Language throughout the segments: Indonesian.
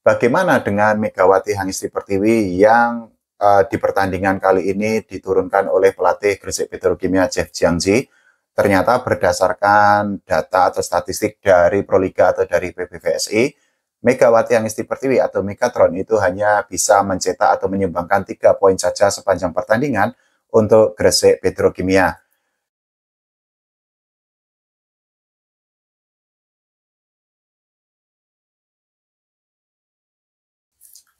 Bagaimana dengan Megawati Hangesti Pertiwi yang di pertandingan kali ini diturunkan oleh pelatih Gresik Petrokimia Jeff Jiangji? Ternyata berdasarkan data atau statistik dari Proliga atau dari PBVSI, Megawati Hangesti Pertiwi atau Megatron itu hanya bisa mencetak atau menyumbangkan 3 poin saja sepanjang pertandingan untuk Gresik Petrokimia.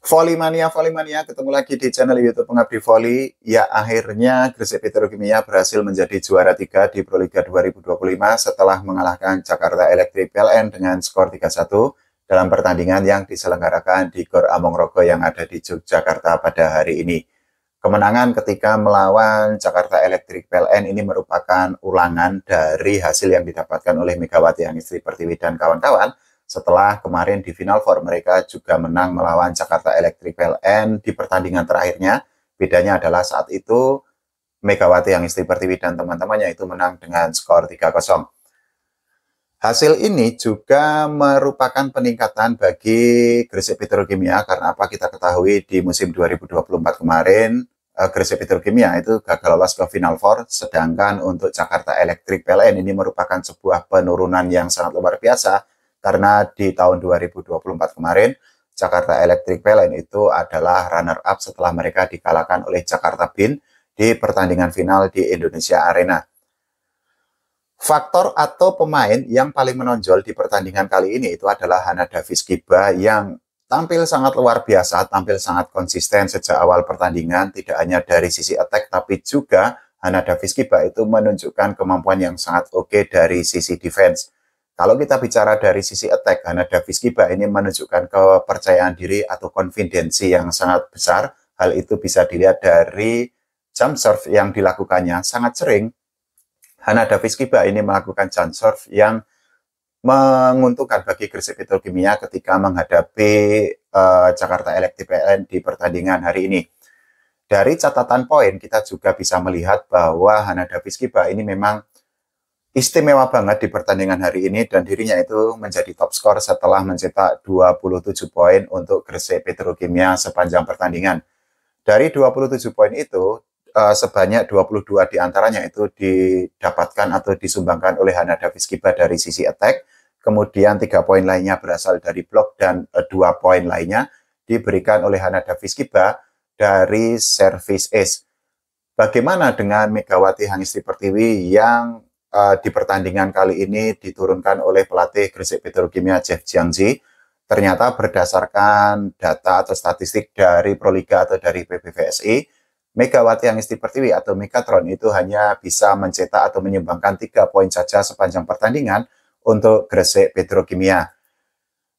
Volley Mania, ketemu lagi di channel YouTube Pengabdi Volley. Ya, akhirnya Gresik Petrokimia berhasil menjadi juara 3 di Proliga 2025 setelah mengalahkan Jakarta Electric PLN dengan skor 3-1 dalam pertandingan yang diselenggarakan di Gor Amongrogo yang ada di Yogyakarta pada hari ini. Kemenangan ketika melawan Jakarta Electric PLN ini merupakan ulangan dari hasil yang didapatkan oleh Megawati Hangesti Pertiwi dan kawan-kawan setelah kemarin di Final Four mereka juga menang melawan Jakarta Electric PLN di pertandingan terakhirnya. Bedanya adalah saat itu Megawati Hangesti Pertiwi dan teman-temannya itu menang dengan skor 3-0. Hasil ini juga merupakan peningkatan bagi Gresik Petrokimia karena apa kita ketahui di musim 2024 kemarin Gresik Petrokimia itu gagal lolos ke Final Four, sedangkan untuk Jakarta Electric PLN ini merupakan sebuah penurunan yang sangat luar biasa. Karena di tahun 2024 kemarin, Jakarta Electric PLN itu adalah runner-up setelah mereka dikalahkan oleh Jakarta BIN di pertandingan final di Indonesia Arena. Faktor atau pemain yang paling menonjol di pertandingan kali ini itu adalah Hana Davis Kiba yang tampil sangat luar biasa, tampil sangat konsisten sejak awal pertandingan, tidak hanya dari sisi attack, tapi juga Hana Davis Kiba itu menunjukkan kemampuan yang sangat oke dari sisi defense. Kalau kita bicara dari sisi attack, Hana Davis Kiba ini menunjukkan kepercayaan diri atau konfidensi yang sangat besar. Hal itu bisa dilihat dari jump serve yang dilakukannya. Sangat sering Hana Davis Kiba ini melakukan jump serve yang menguntungkan bagi Gresik Petrokimia ketika menghadapi Jakarta Electric PLN di pertandingan hari ini. Dari catatan poin, kita juga bisa melihat bahwa Hana Davis Kiba ini memang istimewa banget di pertandingan hari ini dan dirinya itu menjadi top skor setelah mencetak 27 poin untuk Gresik Petrokimia sepanjang pertandingan. Dari 27 poin itu, sebanyak 22 diantaranya itu didapatkan atau disumbangkan oleh Hana Davis Kiba dari sisi attack, kemudian 3 poin lainnya berasal dari blok dan 2 poin lainnya diberikan oleh Hana Davis Kiba dari service ace. Bagaimana dengan Megawati Hangesti Pertiwi yang di pertandingan kali ini diturunkan oleh pelatih Gresik Petrokimia Jeff Jiangji? Ternyata berdasarkan data atau statistik dari Proliga atau dari PBVSI, Megawati Hangesti Pertiwi atau Megatron itu hanya bisa mencetak atau menyumbangkan 3 poin saja sepanjang pertandingan untuk Gresik Petrokimia.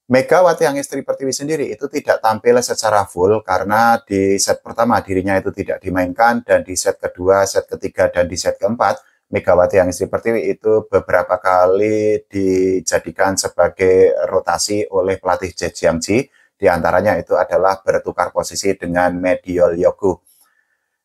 Megawati Hangesti Pertiwi sendiri itu tidak tampil secara full karena di set pertama dirinya itu tidak dimainkan dan di set kedua, set ketiga, dan di set keempat Megawati Hangesti Pertiwi itu beberapa kali dijadikan sebagai rotasi oleh pelatih Jeff Jiangji. Di antaranya itu adalah bertukar posisi dengan Mediol Yogu.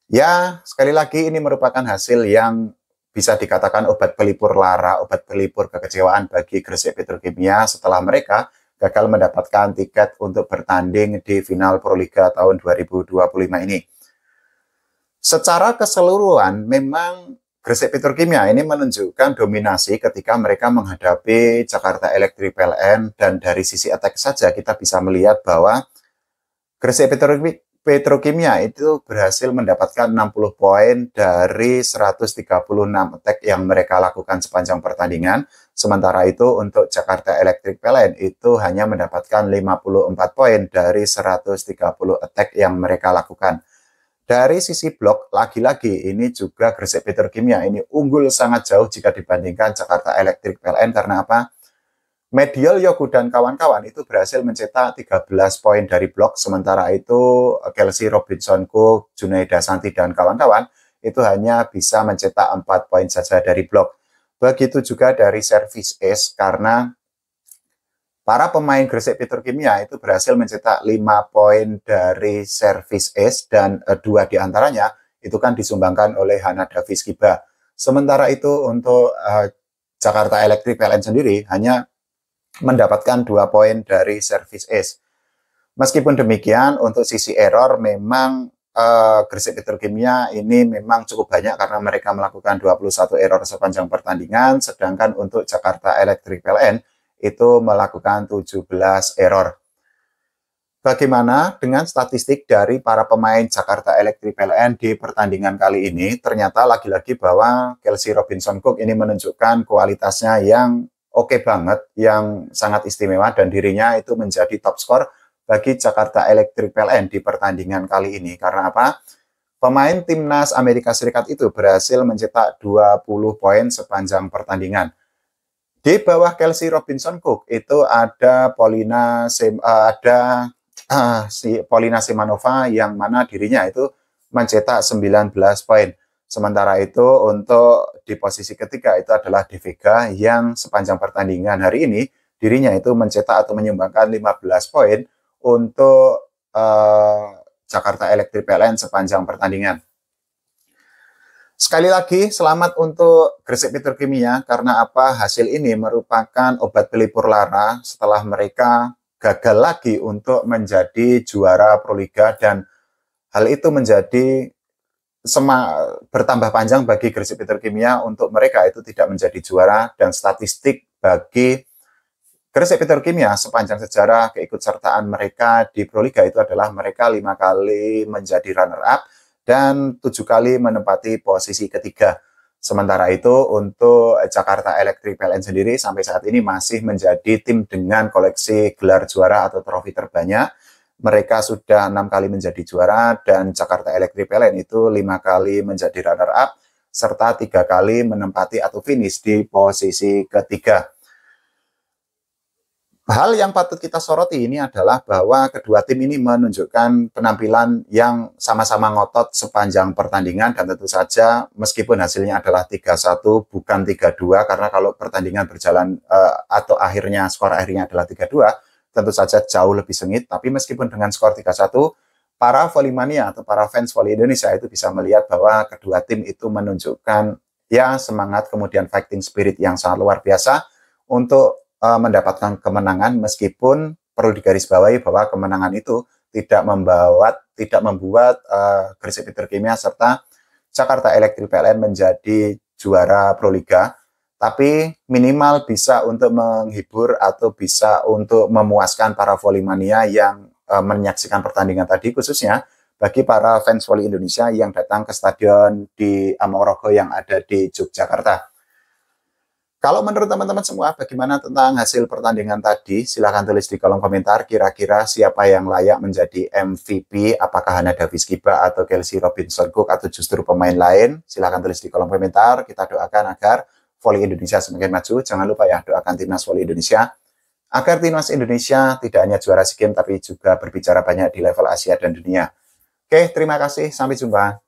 Ya, sekali lagi ini merupakan hasil yang bisa dikatakan obat pelipur lara, obat pelipur kekecewaan bagi Gresik Petrokimia setelah mereka gagal mendapatkan tiket untuk bertanding di final Proliga tahun 2025 ini. Secara keseluruhan memang Gresik Petrokimia ini menunjukkan dominasi ketika mereka menghadapi Jakarta Electric PLN dan dari sisi attack saja kita bisa melihat bahwa Gresik Petrokimia itu berhasil mendapatkan 60 poin dari 136 attack yang mereka lakukan sepanjang pertandingan. Sementara itu untuk Jakarta Electric PLN itu hanya mendapatkan 54 poin dari 130 attack yang mereka lakukan. Dari sisi blok, lagi-lagi ini juga Gresik Petrokimia ini unggul sangat jauh jika dibandingkan Jakarta Electric PLN karena apa? Mediol Yogu dan kawan-kawan itu berhasil mencetak 13 poin dari blok, sementara itu Kelsey Robinson Cook, Junaida Santi dan kawan-kawan itu hanya bisa mencetak 4 poin saja dari blok. Begitu juga dari service ace karena para pemain Gresik Petrokimia itu berhasil mencetak 5 poin dari service ace dan 2 diantaranya itu kan disumbangkan oleh Hana Davis Kiba. Sementara itu untuk Jakarta Electric PLN sendiri hanya mendapatkan 2 poin dari service ace. Meskipun demikian, untuk sisi error memang Gresik Petrokimia ini memang cukup banyak karena mereka melakukan 21 error sepanjang pertandingan, sedangkan untuk Jakarta Electric PLN itu melakukan 17 error. Bagaimana dengan statistik dari para pemain Jakarta Electric PLN di pertandingan kali ini? Ternyata lagi-lagi bahwa Kelsey Robinson Cook ini menunjukkan kualitasnya yang oke banget, yang sangat istimewa, dan dirinya itu menjadi top skor bagi Jakarta Electric PLN di pertandingan kali ini. Karena apa? Pemain timnas Amerika Serikat itu berhasil mencetak 20 poin sepanjang pertandingan. Di bawah Kelsey Robinson Cook itu ada Polina Simanova yang mana dirinya itu mencetak 19 poin. Sementara itu untuk di posisi ketiga itu adalah De Vega yang sepanjang pertandingan hari ini dirinya itu mencetak atau menyumbangkan 15 poin untuk Jakarta Electric PLN sepanjang pertandingan. Sekali lagi, selamat untuk Gresik Petrokimia karena apa? Hasil ini merupakan obat pelipur lara setelah mereka gagal lagi untuk menjadi juara Proliga, dan hal itu menjadi bertambah panjang bagi Gresik Petrokimia untuk mereka itu tidak menjadi juara, dan statistik bagi Gresik Petrokimia sepanjang sejarah keikutsertaan mereka di Proliga itu adalah mereka 5 kali menjadi runner-up dan 7 kali menempati posisi ketiga. Sementara itu untuk Jakarta Electric PLN sendiri sampai saat ini masih menjadi tim dengan koleksi gelar juara atau trofi terbanyak. Mereka sudah 6 kali menjadi juara dan Jakarta Electric PLN itu 5 kali menjadi runner-up serta 3 kali menempati atau finish di posisi ketiga. Hal yang patut kita soroti ini adalah bahwa kedua tim ini menunjukkan penampilan yang sama-sama ngotot sepanjang pertandingan, dan tentu saja meskipun hasilnya adalah 3-1 bukan 3-2, karena kalau pertandingan berjalan atau skor akhirnya adalah 3-2, tentu saja jauh lebih sengit. Tapi meskipun dengan skor 3-1, para volley-mania atau para fans volley Indonesia itu bisa melihat bahwa kedua tim itu menunjukkan ya semangat kemudian fighting spirit yang sangat luar biasa untuk mendapatkan kemenangan, meskipun perlu digarisbawahi bahwa kemenangan itu tidak membuat Gresik Petrokimia serta Jakarta Electric PLN menjadi juara Proliga, tapi minimal bisa untuk menghibur atau bisa untuk memuaskan para volley-mania yang menyaksikan pertandingan tadi, khususnya bagi para fans volley Indonesia yang datang ke stadion di Amorogo yang ada di Yogyakarta. Kalau menurut teman-teman semua, bagaimana tentang hasil pertandingan tadi? Silahkan tulis di kolom komentar, kira-kira siapa yang layak menjadi MVP, apakah Hana Davis Kiba atau Kelsey Robinson Cook atau justru pemain lain? Silahkan tulis di kolom komentar, kita doakan agar volley Indonesia semakin maju. Jangan lupa ya, doakan timnas volley Indonesia, agar timnas Indonesia tidak hanya juara SEA Games, tapi juga berbicara banyak di level Asia dan dunia. Oke, terima kasih, sampai jumpa.